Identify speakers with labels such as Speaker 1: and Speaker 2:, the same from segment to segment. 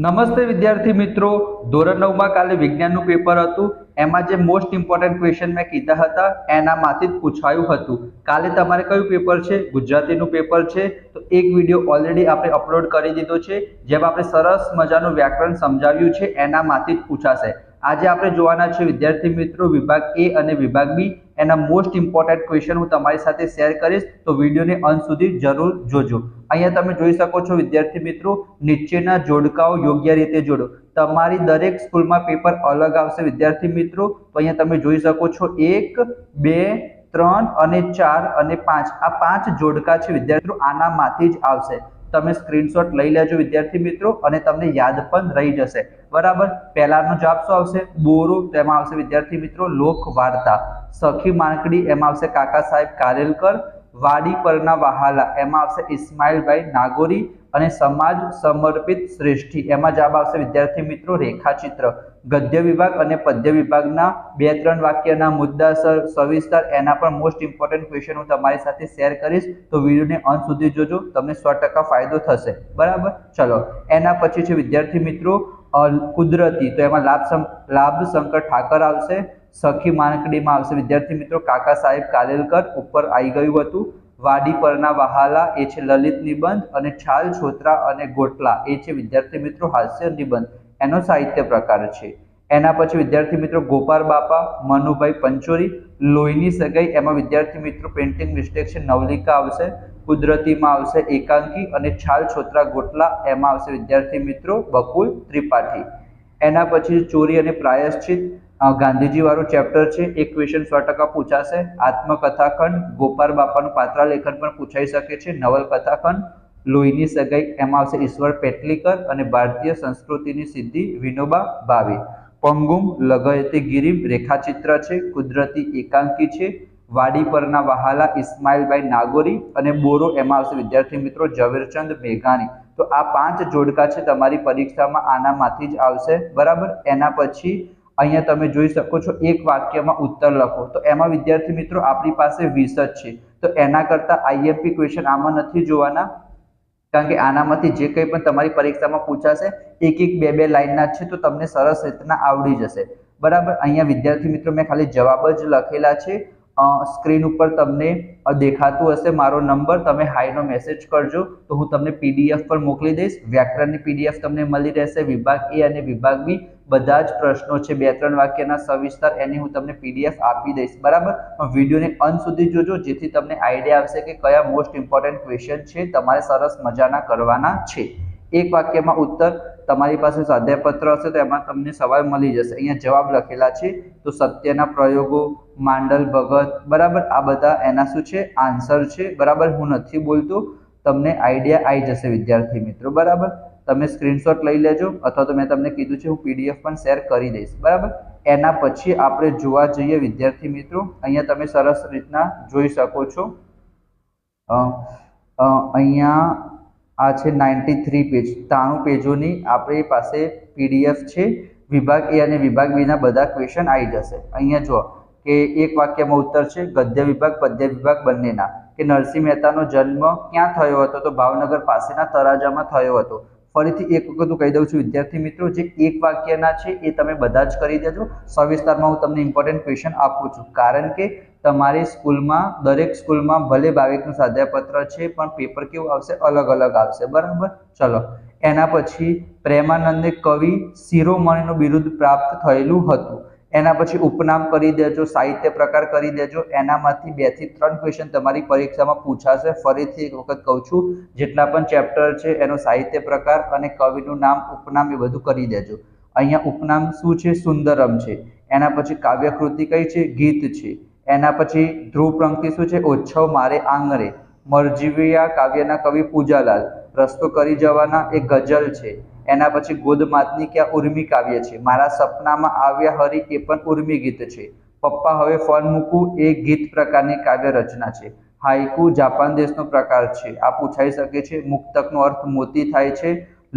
Speaker 1: નમસ્તે વિદ્યાર્થી મિત્રો, ધોરણ 9 માં કાલે વિજ્ઞાનનું પેપર હતું. એમાં જે મોસ્ટ ઇમ્પોર્ટન્ટ ક્વેશ્ચન મેં કીધા હતા એનામાંથી જ પૂછાયું હતું. કાલે તમારે કયું પેપર છે? ગુજરાતીનું પેપર છે. તો એક વિડીયો ઓલરેડી આપણે અપલોડ કરી દીધો છે, જેમાં આપણે સરસ મજાનું વ્યાકરણ સમજાવ્યું છે. એનામાંથી જ પૂછાશે. આજે આપણે જોવાના છે વિદ્યાર્થી મિત્રો વિભાગ એ અને વિભાગ બી. એના મોસ્ટ ઇમ્પોર્ટન્ટ ક્વેશ્ચન હું તમારી સાથે શેર કરીશ, તો વિડીયોને અંત સુધી જરૂર જોજો. અહીંયા તમે જોઈ શકો છો વિદ્યાર્થી મિત્રો, નીચેના જોડકાઓ યોગ્ય રીતે જોડો. તમારી દરેક સ્કૂલમાં પેપર અલગ આવશે વિદ્યાર્થી મિત્રો. તો અહીંયા તમે જોઈ શકો છો 1, 2, 3 અને 4 અને 5. આ 5 જોડકા છે વિદ્યાર્થી મિત્રો, આનામાંથી જ આવશે. તમે સ્ક્રીનશોટ લઈ લેજો વિદ્યાર્થી મિત્રો, અને તમને યાદ પણ રહી જશે. બરાબર. પહેલાનો જવાબ શું આવશે? બોરો. તો એમાં આવશે વિદ્યાર્થી મિત્રો લોક વાર્તા. સખી માણકડી, એમાં આવશે કાકા સાહેબ કારેલકર. વાડી પરના વહાલા, એમાં આવશે ઇસ્માઇલભાઈ નાગોરી. અને સમાજ સમર્પિત શ્રેષ્ઠી, એમાં જવાબ આવશે વિદ્યાર્થી મિત્રો રેખાચિત્ર. ગદ્ય વિભાગ અને પદ્ય વિભાગના 2-3 વાક્યના મુદ્દા સવિસ્તર, એના પણ મોસ્ટ ઇમ્પોર્ટન્ટ ક્વેશ્ચન હું તમારી સાથે શેર કરીશ. તો વિડીયોને અંત સુધી જોજો, તમને 100% ફાયદો થશે. બરાબર. ચલો, એના પછી છે વિદ્યાર્થી મિત્રો કુદરતી. તો એમાં લાભ શંકર ઠાકર આવશે. સખી માણકડીમાં આવશે વિદ્યાર્થી મિત્રો કાકા સાહેબ કાલેલકર, ઉપર આવી ગયું હતું. વાડી પરના વહાલા, એ છે લલિત નિબંધ. અને છાલ છોતરા અને ગોટલા, એ છે વિદ્યાર્થી મિત્રો હાસ્ય નિબંધ. એનો સાહિત્ય પ્રકાર છે. એના પછી વિદ્યાર્થી મિત્રો ગોપાલ બાપા, મનુભાઈ પંચોરી. લોહીની સગાઈ, એમાં વિદ્યાર્થી મિત્રો પેન્ટિંગ મિસ્ટેક છે, નવલિકા આવશે. કુદરતીમાં આવશે એકાંકી. અને છાલ છોતરા ગોટલા, એમાં આવશે વિદ્યાર્થી મિત્રો બકુલ ત્રિપાઠી. એના પછી ચોરી અને પ્રાયશ્ચિત, ગાંધીજી વાળું ચેપ્ટર છે. એક ક્વેશ્ચન 100% પૂછાશે. આત્મકથાખંડ, ગોપાલ બાપાનું પાત્રા લેખન પણ પૂછાઈ શકે છે. નવલકથાખંડ, લોહીની સગાઈ, એમાં આવશે ઈશ્વર પેટલીકર. અને ભારતીય સંસ્કૃતિની સિદ્ધિ, વિનોબા ભાવે. પંગુમ લગયતી ગિરિમ, રેખાચિત્ર છે. કુદરતી એકાંકી છે. વાડી પરના વહાલા, ઇસ્માઇલભાઈ નાગોરી. અને બોરો, એમાં આવશે વિદ્યાર્થી મિત્રો ઝવેરચંદ મેઘાણી. તો આ 5 જોડકા છે તમારી પરીક્ષામાં, આનામાંથી જ આવશે. બરાબર. એના પછી અહીંયા તમે જોઈ શકો છો એક વાક્યમાં ઉત્તર લખો. તો એમાં વિદ્યાર્થી મિત્રો આપણી પાસે 20 જ છે. તો એના કરતા આઈએમપી ક્વેશ્ચન આમાં નથી જોવાના, કારણ કે આનામાંથી જે કંઈ પણ તમારી પરીક્ષામાં પૂછાશે 1-2 લાઈનના છે, તો તમને સરસ રીતના આવડી જશે. બરાબર. અહીંયા વિદ્યાર્થી મિત્રો મેં ખાલી જવાબ જ લખેલા છે. સ્ક્રીન ઉપર તમને દેખાતું હશે મારો નંબર, તમે હાઈનો મેસેજ કરજો, તો હું તમને PDF પર મોકલી દઈશ. વ્યાકરણની PDF તમને મળી રહેશે. વિભાગ એ અને વિભાગ બી બધા જ પ્રશ્નો છે, 2-3 વાક્યના સવિસ્તર, એની હું તમને PDF આપી દઈશ. બરાબર. વિડીયોને અંત સુધી જોજો, જેથી તમને આઈડિયા આવશે કે કયા મોસ્ટ ઇમ્પોર્ટન્ટ ક્વેશ્ચન છે તમારે સરસ મજાના કરવાના છે. એક વાક્યમાં ઉત્તર, તમારી પાસે સ્વાધ્યાયપત્ર હશે તો એમાં તમને સવાલ મળી જશે. અહીંયા જવાબ લખેલા છે. તો સત્યના પ્રયોગો, માંડલ ભગત. બરાબર. આ બધા એના શું છે? આન્સર છે. બરાબર. હું નથી બોલતો, તમને આઈડિયા આવી જશે વિદ્યાર્થી મિત્રો. બરાબર. તમે સ્ક્રીનશોટ લઈ લેજો, અથવા તો મેં તમને કીધું છે હું PDF પણ શેર કરી દઈશ. બરાબર. એના પછી આપણે જોવા જઈએ વિદ્યાર્થી મિત્રો, અહીંયા તમે સરસ રીતના જોઈ શકો છો. અહીંયા આ છે 93 પેજ, 93 પેજોની આપણી પાસે PDF છે. વિભાગ એ અને વિભાગ બી ના બધા ક્વેશ્ચન આવી જશે. અહીંયા જો કે એક વાક્યમાં ઉત્તર છે ગદ્ય વિભાગ પદ્ય વિભાગ બંનેના, કે નરસિંહ મહેતાનો જન્મ ક્યાં થયો હતો? તો ભાવનગર પાસેના તળાજામાં થયો હતો. ફરીથી એક વખત હું કહી દઉં છું વિદ્યાર્થી મિત્રો, જે એક વાક્યના છે એ તમે બધા જ કરી દેજો. સવિસ્તારમાં હું તમને ઇમ્પોર્ટન્ટ ક્વેશ્ચન આપું છું, કારણ કે તમારી સ્કૂલમાં, દરેક સ્કૂલમાં ભલે 22નું સ્વાધ્યાયપત્ર છે, પણ પેપર કેવું આવશે? અલગ અલગ આવશે. બરાબર. ચલો, એના પછી પ્રેમાનંદને કવિ શિરોમણીનું બિરુદ પ્રાપ્ત થયેલું હતું. એના પછી ઉપનામ કરી દેજો, સાહિત્ય પ્રકાર કરી દેજો. એનામાંથી 2 થી 3 ક્વેશ્ચન તમારી પરીક્ષામાં પૂછાશે. ફરીથી એક વખત કહું છું, જેટલા પણ ચેપ્ટર છે એનો સાહિત્ય પ્રકાર અને કવિનું નામ, ઉપનામ, એ બધું કરી દેજો. અહીંયા ઉપનામ શું છે? સુંદરમ છે. એના પછી કાવ્યકૃતિ કઈ છે? ગીત છે. એના પછી ધ્રુવ પંક્તિ શું છે? ઓછવ મારે આંગણે. મરજીવિયા કાવ્યના કવિ પૂજાલાલ. રસ્તો કરી જવાના, એ ગઝલ છે. એના પછી ગોદમાતની ક્યાં ઉર્મી કાવ્ય છે. મારા સપનામાં આવ્યા હરી, એ પણ ઉર્મી ગીત છે. પપ્પા હવે ફોન મૂકું, એ ગીત પ્રકારની કાવ્ય રચના છે. હાઈકુ જાપાન દેશનો પ્રકાર છે, આ પૂછાઈ શકે છે. મુક્તકનો અર્થ મોતી થાય છે.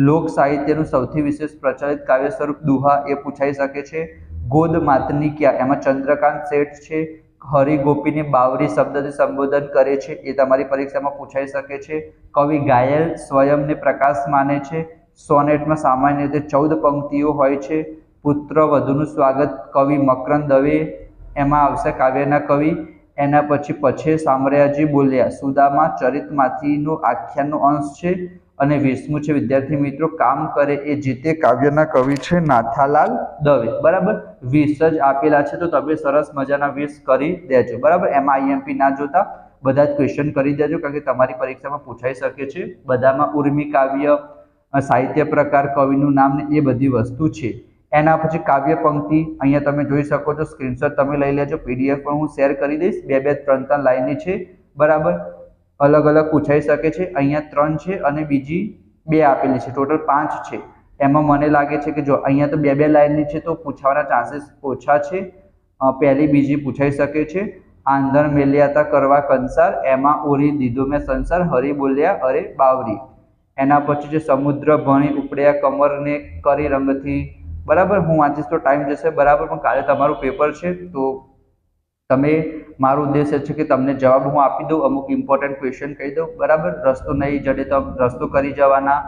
Speaker 1: લોક સાહિત્યનું સૌથી વિશેષ પ્રચલિત કાવ્ય સ્વરૂપ દુહા, એ પૂછાઈ શકે છે. ગોદમાતની ક્યાં, એમાં ચંદ્રકાંત શેઠ છે. હરિ ગોપીને બાવરી શબ્દથી સંબોધન કરે છે, એ તમારી પરીક્ષામાં પૂછાઈ શકે છે. કવિ ઘાયલ સ્વયંને પ્રકાશ માને છે. સોનેટમાં સામાન્ય રીતે 14 પંક્તિઓ હોય છે. પુત્ર વધુનું સ્વાગત કવિ મકરંદ દવે, એમાં આવશે કાવ્યના કવિ. એના પછી સામ્રાજ્ય બોલ્યા સુદામા ચરિતમાંથીનો આખ્યાનનો અંશ છે. અને 20મું છે વિદ્યાર્થી મિત્રો કામ કરે એ જીતે, કાવ્યના કવિ છે નાથાલાલ દવે. બરાબર 20 જ આપેલા છે, તો તમે સરસ મજાના 20 કરી દેજો. બરાબર એમાં આઈએમપી ના જોતા બધા જ ક્વેશ્ચન કરી દેજો, કારણ કે તમારી પરીક્ષામાં પૂછાઈ શકે છે. બધામાં ઉર્મી કાવ્ય, સાહિત્ય પ્રકાર, કવિનું નામ ને એ બધી વસ્તુ છે. એના પછી કાવ્ય પંક્તિ અહીંયા તમે જોઈ શકો છો, સ્ક્રીનશોટ તમે લઈ લેજો. પીડીએફ પણ હું શેર કરી દઈશ. 2-3 લાઈનની છે. બરાબર અલગ અલગ પૂછાઈ શકે છે. અહીંયા 3 છે અને બીજી 2 આપેલી છે, ટોટલ 5 છે. એમાં મને લાગે છે કે જો અહીંયા તો 2-2 લાઈનની છે તો પૂછવાના ચાન્સીસ ઓછા છે. પહેલી બીજી પૂછાઈ શકે છે. આંધણ મેલ્યાતા કરવા કંસાર, એમાં ઓરી દીધો મેં સંસાર, હરી બોલ્યા અરે બાવરી. એના પછી જે સમુદ્ર ભણી ઉપડ્યા કમરને કરી રંગથી. બરાબર હું વાંચીશ તો ટાઈમ જશે. બરાબર પણ કાલે તમારું પેપર છે, તો તમે મારો ઉદ્દેશ છે કે તમને જવાબ હું આપી દઉં, અમુક ઇમ્પોર્ટન્ટ ક્વેશ્ચન કહી દઉં. બરાબર રસ્તો નહીં જડે તો રસ્તો કરી જવાના,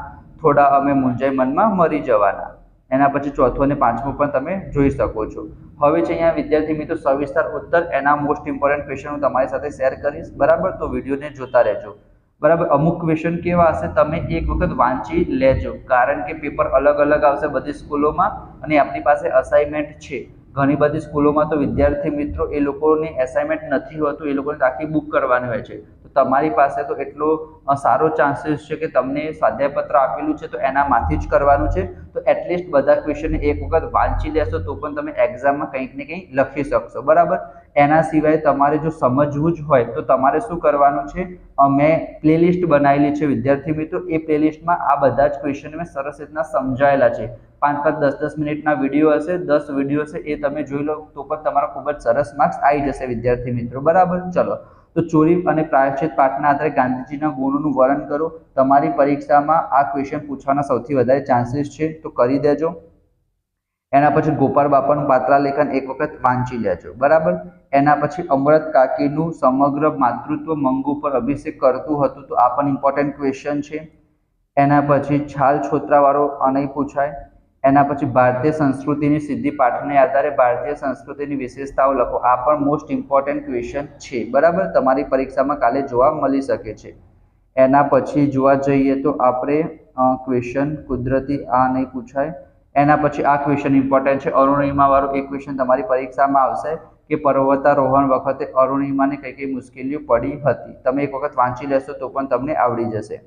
Speaker 1: થોડા અમે મૂંઝાઈ મનમાં મરી જવાના. એના પછી 4થું અને 5મું પણ તમે જોઈ શકો છો. હવે છે અહીંયા વિદ્યાર્થી મિત્રો સવિસ્તાર ઉત્તર, એના મોસ્ટ ઇમ્પોર્ટન્ટ ક્વેશ્ચન હું તમારી સાથે શેર કરીશ. બરાબર તો વિડીયોને જોતા રહેજો. બરાબર અમુક ક્વેશ્ચન કેવા હશે તમે એક વખત વાંચી લેજો, કારણ કે પેપર અલગ અલગ આવશે બધી સ્કૂલોમાં, અને આપણી પાસે અસાઇનમેન્ટ છે. ઘણી બધી સ્કૂલોમાં તો વિદ્યાર્થી મિત્રો એ લોકોને એસાઇનમેન્ટ નથી હોતું, એ લોકોને આખી બુક કરવાની હોય છે. તો તમારી પાસે તો એટલો સારો ચાન્સીસ છે કે તમને સ્વાધ્યાયપત્ર આપેલું છે તો એનામાંથી જ કરવાનું છે. તો એટલીસ્ટ બધા ક્વેશ્ચન એક વખત વાંચી લેશો તો પણ તમે એક્ઝામમાં કંઈક ને કંઈક લખી શકશો. બરાબર એના સિવાય તમારે જો સમજવું જ હોય તો તમારે શું કરવાનું છે, મેં પ્લેલિસ્ટ બનાવેલી છે વિદ્યાર્થી મિત્રો. એ પ્લેલિસ્ટમાં આ બધા જ ક્વેશ્ચન મેં સરસ રીતના સમજાયેલા છે. 5-5, 10-10 મિનિટના વિડીયો હશે, 10 વિડીયો છે, એ તમે જોઈ લો તો પણ તમારા ખૂબ જ સરસ માર્ક્સ આવી જશે વિદ્યાર્થી મિત્રો. બરાબર ચલો તો ચોરી અને પ્રાયશ્ચિત પાઠના આધારે ગાંધીજીના ગુણોનું વર્ણન કરો. તમારી પરીક્ષામાં આ ક્વેશ્ચન પૂછવાના સૌથી વધારે ચાન્સીસ છે, તો કરી દેજો. એના પછી ગોપાળ બાપાનું પાત્રા લેખન એક વખત વાંચી લેજો. બરાબર એના પછી અમૃત કાકીનું સમગ્ર માતૃત્વ મંગુ પર અભિષેક કરતું હતું, તો આ પણ ઇમ્પોર્ટન્ટ ક્વેશ્ચન છે. એના પછી છાલ છોતરાવાળો નહીં પૂછાય. એના પછી ભારતીય સંસ્કૃતિની સિદ્ધિ પાઠને આધારે ભારતીય સંસ્કૃતિની વિશેષતાઓ લખો. આ પણ મોસ્ટ ઇમ્પોર્ટન્ટ ક્વેશ્ચન છે. બરાબર તમારી પરીક્ષામાં કાલે જોવા મળી શકે છે. એના પછી જોવા જઈએ તો આપણે ક્વેશ્ચન કુદરતી આ નહીં પૂછાય. એના પછી આ ક્વેશ્ચન ઇમ્પોર્ટન્ટ છે, અરુણિમા વાળું એક ક્વેશ્ચન તમારી પરીક્ષામાં આવશે કે પર્વતારોહણ વખતે અરુણિમાને કઈ કઈ મુશ્કેલીઓ પડી હતી. તમે એક વખત વાંચી લેશો તો પણ તમને આવડી જશે.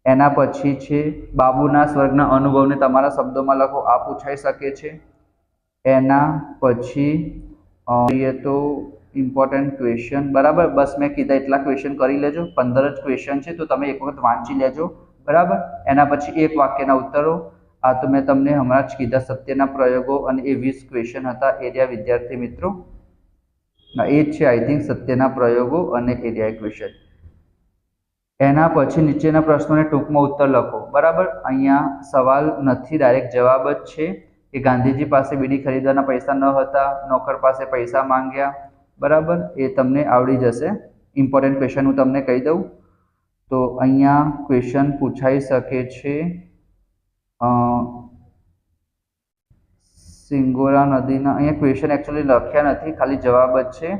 Speaker 1: એના પછી છે બાબુના સ્વર્ગના અનુભવને તમારા શબ્દોમાં લખો. આ પૂછાઈ શકે છે. એના પછી જોઈએ તો ઇમ્પોર્ટન્ટ ક્વેશ્ચન. બરાબર બસ મેં કીધા એટલા ક્વેશ્ચન કરી લેજો. 15 જ ક્વેશ્ચન છે, તો તમે એક વખત વાંચી લેજો. બરાબર એના પછી એક વાક્યના ઉત્તરો. આ તો મેં તમને હમણાં જ કીધા, સત્યના પ્રયોગો અને એ 20 ક્વેશ્ચન હતા એરિયા વિદ્યાર્થી મિત્રો. એ જ છે આઈ થિંક સત્યના પ્રયોગો અને એરિયા ક્વેશ્ચન. એના પછી નીચેના પ્રશ્નોને ટૂંકમાં ઉત્તર લખો. બરાબર અહીંયા સવાલ નથી, ડાયરેક્ટ જવાબ જ છે કે ગાંધીજી પાસે બીડી ખરીદવાના પૈસા ન હતા, નોકર પાસે પૈસા માંગ્યા. બરાબર એ તમને આવડી જશે. ઇમ્પોર્ટન્ટ ક્વેશ્ચન હું તમને કહી દઉં તો અહીંયા ક્વેશ્ચન પૂછાઈ શકે છે સિંગોરા નદીના. અહીંયા ક્વેશ્ચન એકચ્યુઅલી લખ્યા નથી, ખાલી જવાબ જ છે.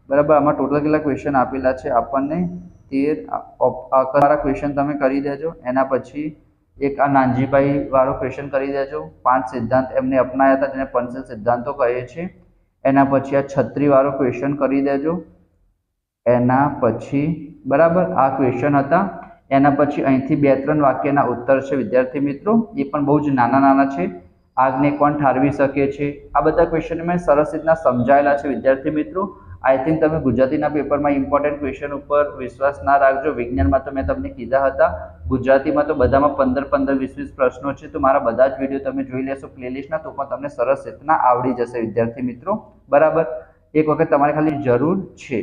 Speaker 1: બરાબર આમાં ટોટલ કેટલા ક્વેશ્ચન આપેલા છે આપણને 13 ક્વેશ્ચન તમે કરી દેજો. એના પછી એક આ નાનજીભાઈ વાળો ક્વેશ્ચન કરી દેજો. 5 સિદ્ધાંત એમને અપનાયા હતા જેને પંચશીલ સિદ્ધાંતો કહે છે. એના પછી આ છત્રી વાળો ક્વેશ્ચન કરી દેજો. એના પછી બરાબર આ ક્વેશ્ચન હતા. એના પછી અહીંથી 2-3 વાક્યના ઉત્તર છે વિદ્યાર્થી મિત્રો, એ પણ બહુ જ નાના નાના છે. આગને કોણ ઠારવી શકે છે, આ બધા ક્વેશ્ચન મેં સરસ રીતના સમજાયેલા છે વિદ્યાર્થી મિત્રો. આઈ થિંક તમે ગુજરાતીના પેપરમાં ઇમ્પોર્ટન્ટ ક્વેશ્ચન ઉપર વિશ્વાસ ના રાખજો. વિજ્ઞાનમાં તો મેં તમને કીધા હતા, ગુજરાતીમાં તો બધામાં 15-15, 20-20 પ્રશ્નો છે. તો મારા બધા જ વિડીયો તમે જોઈ લેશો પ્લેલિસ્ટના, તો પણ તમને સરસ રીતના આવડી જશે વિદ્યાર્થી મિત્રો. બરાબર એક વખત તમારે ખાલી જરૂર છે.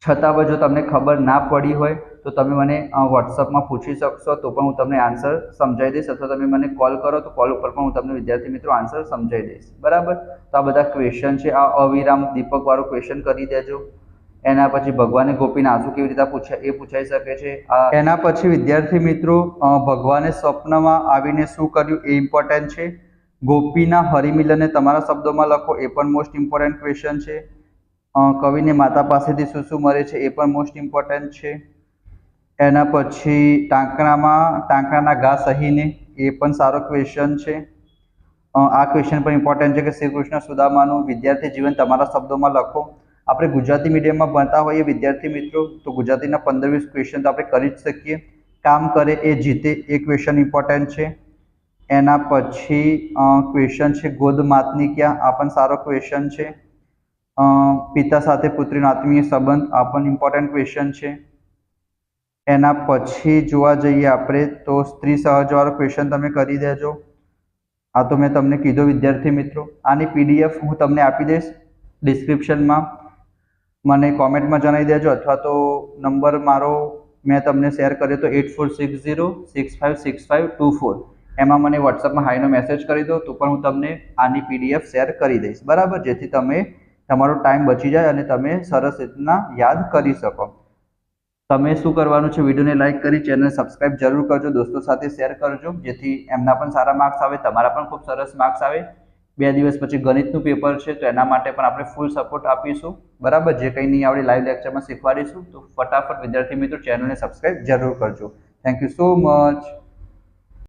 Speaker 1: છતાં પણ જો તમને ખબર ના પડી હોય તો તમે મને વોટ્સઅપમાં પૂછી શકશો, તો પણ હું તમને આન્સર સમજાવી દઈશ. અથવા તમે મને કોલ કરો તો કોલ ઉપર પણ હું તમને વિદ્યાર્થી મિત્રો આન્સર સમજાવી દઈશ. બરાબર તો આ બધા ક્વેશ્ચન છે. આ અવિરામ દીપક વાળો ક્વેશ્ચન કરી દેજો. એના પછી ભગવાને ગોપીને આંસુ કેવી રીતે પૂછ્યા એ પૂછાઈ શકે છે। એના પછી વિદ્યાર્થી મિત્રો ભગવાને સ્વપ્નમાં આવીને શું કર્યું એ ઇમ્પોર્ટન્ટ છે। ગોપીના હરિમિલનને તમારા શબ્દોમાં લખો એ પણ મોસ્ટ ઇમ્પોર્ટન્ટ ક્વેશ્ચન છે। કવિને માતા પાસેથી શું શું મળે છે એ પણ મોસ્ટ ઇમ્પોર્ટન્ટ છે। એના પછી ટાંકણાના ઘા સહીને એ પણ સારો ક્વેશ્ચન છે। આ ક્વેશ્ચન પણ ઇમ્પોર્ટન્ટ છે કે શ્રી કૃષ્ણ સુદામાનું વિદ્યાર્થી જીવન તમારા શબ્દોમાં લખો। આપણે ગુજરાતી મીડિયમમાં ભણતા હોઈએ વિદ્યાર્થી મિત્રો તો ગુજરાતીના 15-20 ક્વેશ્ચન તો આપણે કરી જ શકીએ। કામ કરે એ જીતે એ ક્વેશ્ચન ઇમ્પોર્ટન્ટ છે। એના પછી ક્વેશ્ચન છે ગોદ માતની ક્યાં, આ પણ સારો ક્વેશ્ચન છે। પિતા સાથે પુત્રીનો આત્મીય સંબંધ, આ પણ ઇમ્પોર્ટન્ટ ક્વેશ્ચન છે। એના પછી જોવા જઈએ આપણે તો સ્ત્રી સહજવાળો ક્વેશ્ચન તમે કરી દેજો। આ તો મેં તમને કીધો વિદ્યાર્થી મિત્રો। આની પીડીએફ હું તમને આપી દઈશ ડિસ્ક્રિપ્શનમાં, મને કોમેન્ટમાં જણાવી દેજો અથવા તો નંબર મારો મેં તમને શેર કર્યો તો 8460656524, એમાં મને વોટ્સઅપમાં હાઈનો મેસેજ કરી દો તો પણ હું તમને આની પીડીએફ શેર કરી દઈશ, બરાબર, જેથી તમે તમારો ટાઈમ બચી જાય અને તમે સરસ રીતના યાદ કરી શકો। તમે શું કરવાનું છે, વિડીયોને લાઇક કરી ચેનલ સબસ્ક્રાઇબ જરૂર કરજો, દોસ્તો સાથે શેર કરજો જેથી એમના પણ સારા માર્ક્સ આવે, તમારા પણ ખૂબ સરસ માર્ક્સ આવે। 2 દિવસ પછી ગણિતનું પેપર છે તો એના માટે પણ આપણે ફૂલ સપોર્ટ આપીશું, બરાબર। જે કંઈ નહીં આવડે લાઈવ લેક્ચરમાં શીખવાડીશું, તો ફટાફટ વિદ્યાર્થી મિત્રો ચેનલને સબસ્ક્રાઇબ જરૂર કરજો। Thank you so much.